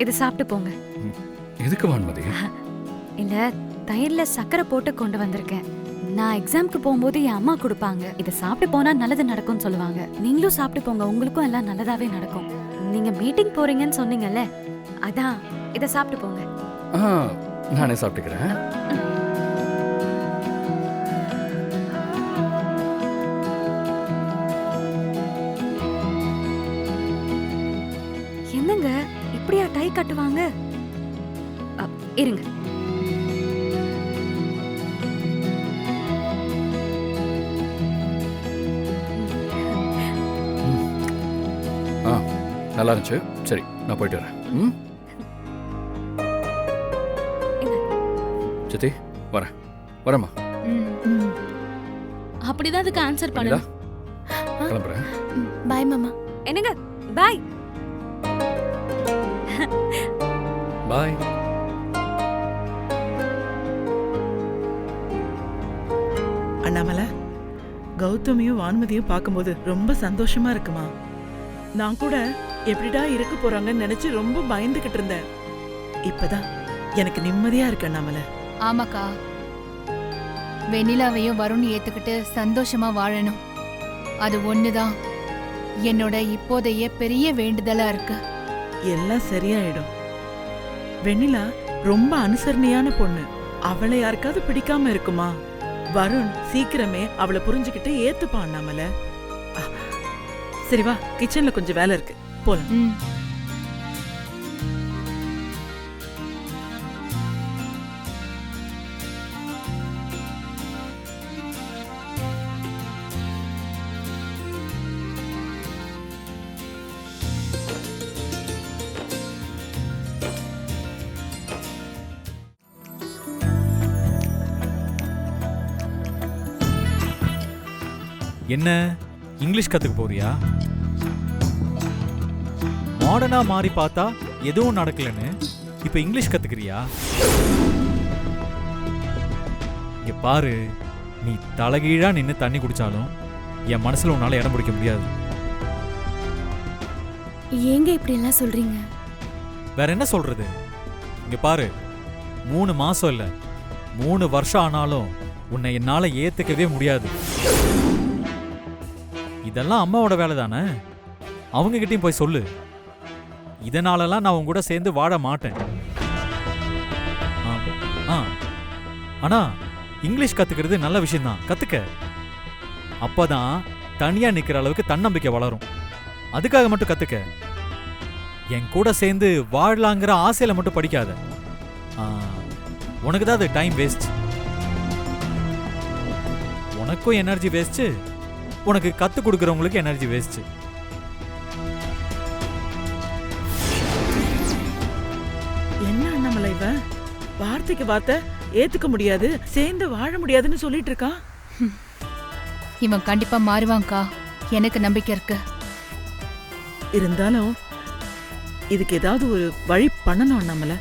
இதை சாப்பிட்டு போங்க. எதுக்கு வான்மதி? இல்ல, தயிர்ல சக்கரை போட்டு கொண்டு வந்திருக்கேன். நான் எக்ஸாம்க்கு போகும்போது என் அம்மா கொடுப்பாங்க. இதை சாப்பிட்டு போனா நல்லது நடக்கும்னு சொல்லுவாங்க. நீங்களும் சாப்பிட்டு போங்க, உங்களுக்கும் எல்லாம் நல்லதாவே நடக்கும். நீங்க மீட்டிங் போறீங்கன்னு சொன்னீங்கல்ல, அதான் இதை சாப்பிட்டு போங்க. நானே சாப்பிட்டுக்கிறேன். என்னங்க இப்படியா டை கட்டுவாங்க? இருங்க. நல்லா இருந்துச்சு. சரி, நான் போயிட்டு வரேன். சித்தி வரேன். வரேம்மா. அப்படிதான் அதுக்கு ஆன்சர் பண்ணு. கிளம்புறேன். பாய் மாமா. என்னங்க பாய். பாய். அண்ணாமலை, கௌதமியும் வான்மதியும் பார்க்கும்போது ரொம்ப சந்தோஷமா இருக்குமா. நான் கூட எப்படிடா இருக்க போறாங்கன்னு நினைச்சு ரொம்ப பயந்துகிட்டு இருந்தேன். இப்பதான் எனக்கு நிம்மதியா இருக்கு அண்ணாமலை. ஆமாக்கா, வெண்ணிலாவையும் வருண் ஏத்துக்கிட்டு சந்தோஷமா வாழணும். அது ஒண்ணுதான் என்னோட இப்போதைய பெரிய வேண்டுதலா இருக்கு. எல்லாம் சரியாயிடும். வெண்ணிலா ரொம்ப அனுசரணையான பொண்ணு. அவளை யாருக்காவது பிடிக்காம இருக்குமா? வருண் சீக்கிரமே அவளை புரிஞ்சுக்கிட்டு ஏத்துப்பான் அண்ணாமலை. சரி வா, கிச்சன்ல கொஞ்சம் வேலை இருக்கு, போலாம். என்ன இங்கிலீஷ் கத்துக்க போறியா? மாடர்னா மாறி பார்த்தா எதுவும் நடக்கலன்னு இப்ப இங்கிலீஷ் கத்துக்கிறியா? இங்க பாரு, நீ தலகீழா நின்னு தண்ணி குடிச்சாலும் என் மனசுல உன்னால இடம் பிடிக்க முடியாது. ஏங்க இப்படி எல்லாம் சொல்றீங்க? வேற என்ன சொல்றது? இங்க பாரு, 3 மாசம் இல்ல 3 வருஷம் ஆனாலும் உன்னை என்னால ஏத்துக்கவே முடியாது. இதெல்லாம் அம்மாவோட வேலை தானே, அவங்க கிட்டயும் போய் சொல்லு. இதனாலலாம் நான் உன் கூட சேர்ந்து வாழ மாட்டேன். ஆனா இங்கிலீஷ் கத்துக்கிறது நல்ல விஷயம்தான், கத்துக்க. அப்பதான் தனியா நிக்கிற அளவுக்கு தன்னம்பிக்கை வளரும். அதுக்காக மட்டும் கத்துக்க. என் கூட சேர்ந்து வாழலாங்கிற ஆசையில மட்டும் படிக்காத. உனக்கு தான் அது டைம் வேஸ்ட். உனக்கும் எனர்ஜி வேஸ்ட், உனக்கு கத்து கொடுக்கறவங்களுக்கு எனர்ஜி வேஸ்ட். என்ன அண்ணாமலை இவன் வார்த்தைக்கு வார்த்தை ஏத்துக்க முடியாது, சேர்ந்து வாழ முடியாதுன்னு சொல்லிட்டு இருக்கான். இவன் கண்டிப்பா மாறுவான்க்கா, எனக்கு நம்பிக்கை இருக்கு. இருந்தாலும் இதுக்கு ஏதாவது ஒரு வழி பண்ணணும் அண்ணாமலை.